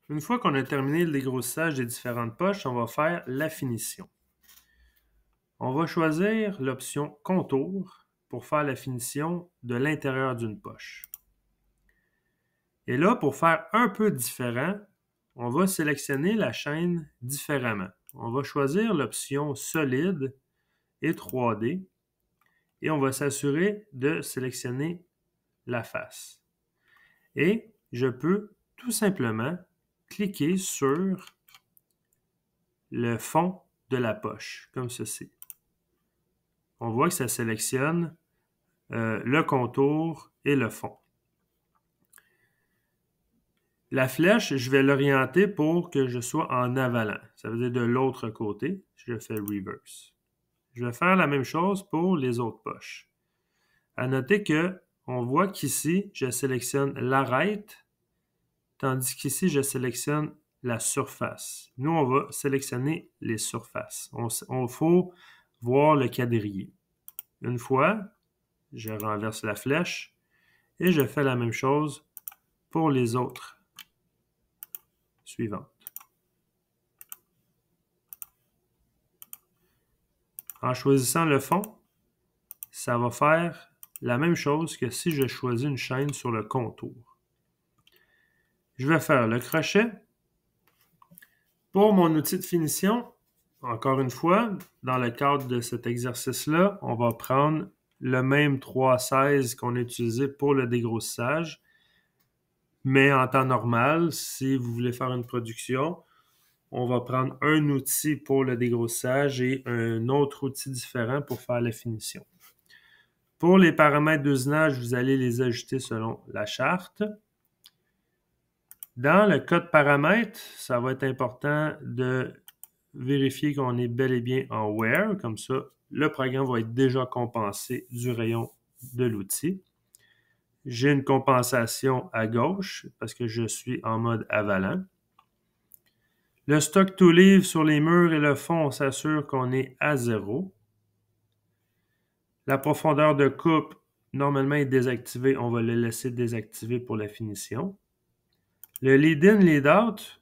Une fois qu'on a terminé le dégrossissage des différentes poches, on va faire la finition. On va choisir l'option contour pour faire la finition de l'intérieur d'une poche. Et là, pour faire un peu différent, on va sélectionner la chaîne différemment. On va choisir l'option solide et 3D et on va s'assurer de sélectionner la face. Et je peux tout simplement cliquer sur le fond de la poche, comme ceci. On voit que ça sélectionne le contour et le fond. La flèche, je vais l'orienter pour que je sois en avalant. Ça veut dire de l'autre côté. Je fais reverse. Je vais faire la même chose pour les autres poches. À noter que on voit qu'ici, je sélectionne l'arête, tandis qu'ici, je sélectionne la surface. Nous, on va sélectionner les surfaces. On faut voir le quadrillé. Une fois, je renverse la flèche et je fais la même chose pour les autres suivantes. En choisissant le fond, ça va faire la même chose que si je choisis une chaîne sur le contour. Je vais faire le crochet. Pour mon outil de finition, encore une fois, dans le cadre de cet exercice-là, on va prendre le même 3,16 qu'on a utilisé pour le dégrossissage. Mais en temps normal, si vous voulez faire une production, on va prendre un outil pour le dégrossissage et un autre outil différent pour faire la finition. Pour les paramètres d'usinage, vous allez les ajuster selon la charte. Dans le code paramètres, ça va être important de vérifier qu'on est bel et bien en Where. Comme ça, le programme va être déjà compensé du rayon de l'outil. J'ai une compensation à gauche parce que je suis en mode avalant. Le stock to leave sur les murs et le fond, on s'assure qu'on est à 0. La profondeur de coupe, normalement, est désactivée. On va le laisser désactivé pour la finition. Le lead-in, lead-out,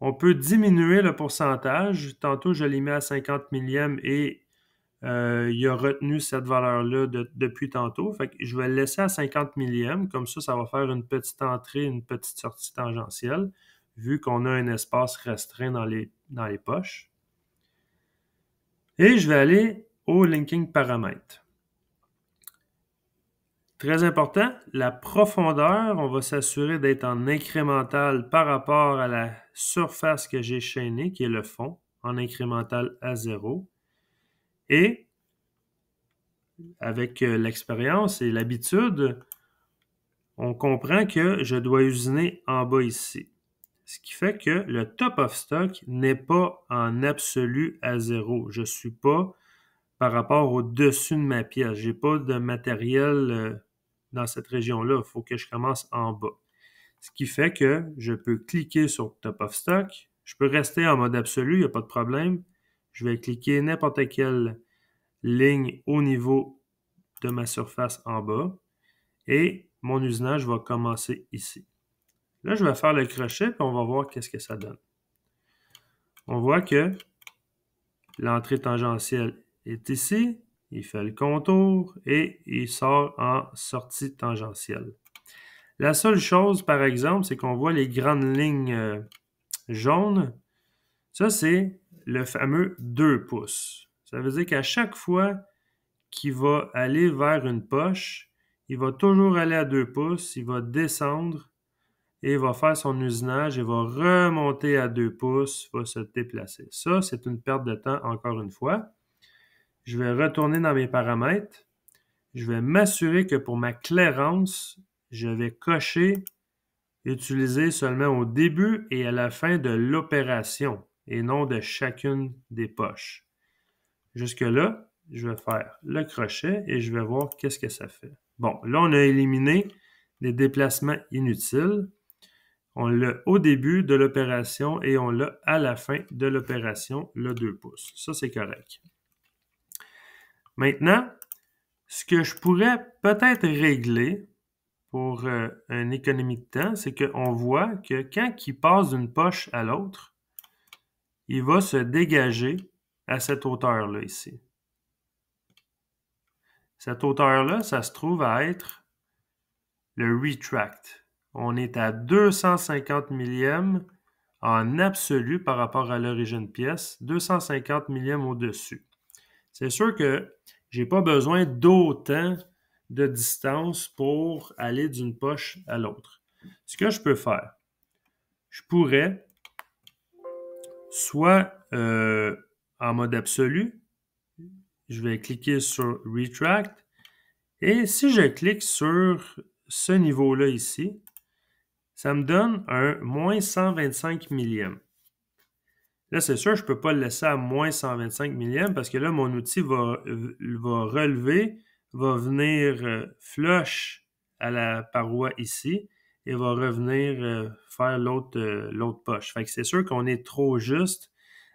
on peut diminuer le pourcentage. Tantôt, je l'ai mis à 50 millièmes et il a retenu cette valeur-là depuis tantôt. Fait que je vais le laisser à 50 millièmes. Comme ça va faire une petite entrée, une petite sortie tangentielle, vu qu'on a un espace restreint dans les poches. Et je vais aller au linking paramètre. Très important, la profondeur, on va s'assurer d'être en incrémental par rapport à la surface que j'ai chaînée, qui est le fond, en incrémental à 0. Et avec l'expérience et l'habitude, on comprend que je dois usiner en bas ici. Ce qui fait que le top of stock n'est pas en absolu à 0. Je ne suis pas par rapport au-dessus de ma pièce. Je n'ai pas de matériel dans cette région-là. Il faut que je commence en bas. Ce qui fait que je peux cliquer sur Top of Stock. Je peux rester en mode absolu, il n'y a pas de problème. Je vais cliquer n'importe quelle ligne au niveau de ma surface en bas. Et mon usinage va commencer ici. Là, je vais faire le crochet, puis on va voir qu'est-ce que ça donne. On voit que l'entrée tangentielle est ici. Il fait le contour et il sort en sortie tangentielle. La seule chose, par exemple, c'est qu'on voit les grandes lignes jaunes. Ça, c'est le fameux 2 pouces. Ça veut dire qu'à chaque fois qu'il va aller vers une poche, il va toujours aller à 2 pouces, il va descendre et il va faire son usinage, il va remonter à 2 pouces, il va se déplacer. Ça, c'est une perte de temps encore une fois. Je vais retourner dans mes paramètres. Je vais m'assurer que pour ma clairance, je vais cocher utiliser seulement au début et à la fin de l'opération et non de chacune des poches. Jusque-là, je vais faire le crochet et je vais voir qu'est-ce que ça fait. Bon, là, on a éliminé des déplacements inutiles. On l'a au début de l'opération et on l'a à la fin de l'opération, le 2 pouces. Ça, c'est correct. Maintenant, ce que je pourrais peut-être régler, pour une économie de temps, c'est qu'on voit que quand il passe d'une poche à l'autre, il va se dégager à cette hauteur-là ici. Cette hauteur-là, ça se trouve à être le retract. On est à 250 millièmes en absolu par rapport à l'origine pièce, 250 millièmes au-dessus. C'est sûr que je n'ai pas besoin d'autant de distance pour aller d'une poche à l'autre. Ce que je peux faire, je pourrais soit en mode absolu, je vais cliquer sur Retract, et si je clique sur ce niveau-là ici, ça me donne un moins 125 millièmes. Là, c'est sûr, je ne peux pas le laisser à moins 125 millièmes parce que là, mon outil va relever, va venir flush à la paroi ici et va revenir faire l'autre poche. Fait que c'est sûr qu'on est trop juste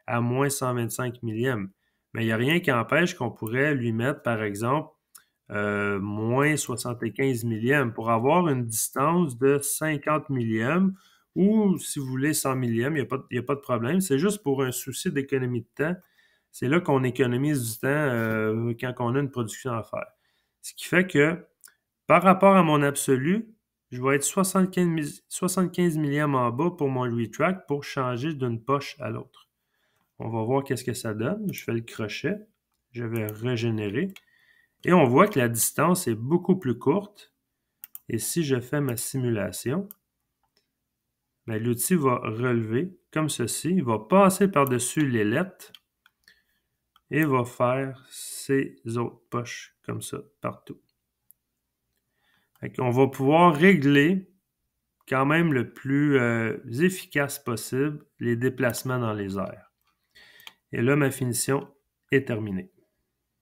à moins 125 millièmes. Mais il n'y a rien qui empêche qu'on pourrait lui mettre, par exemple, moins 75 millièmes pour avoir une distance de 50 millièmes ou si vous voulez 100 millièmes, il n'y a pas de problème. C'est juste pour un souci d'économie de temps. C'est là qu'on économise du temps quand on a une production à faire. Ce qui fait que par rapport à mon absolu, je vais être 75 millièmes en bas pour mon retract pour changer d'une poche à l'autre. On va voir qu'est-ce que ça donne. Je fais le crochet. Je vais régénérer. Et on voit que la distance est beaucoup plus courte. Et si je fais ma simulation, l'outil va relever comme ceci. Il va passer par-dessus l'ailette et va faire ces autres poches comme ça partout. On va pouvoir régler quand même le plus efficace possible les déplacements dans les airs. Et là, ma finition est terminée.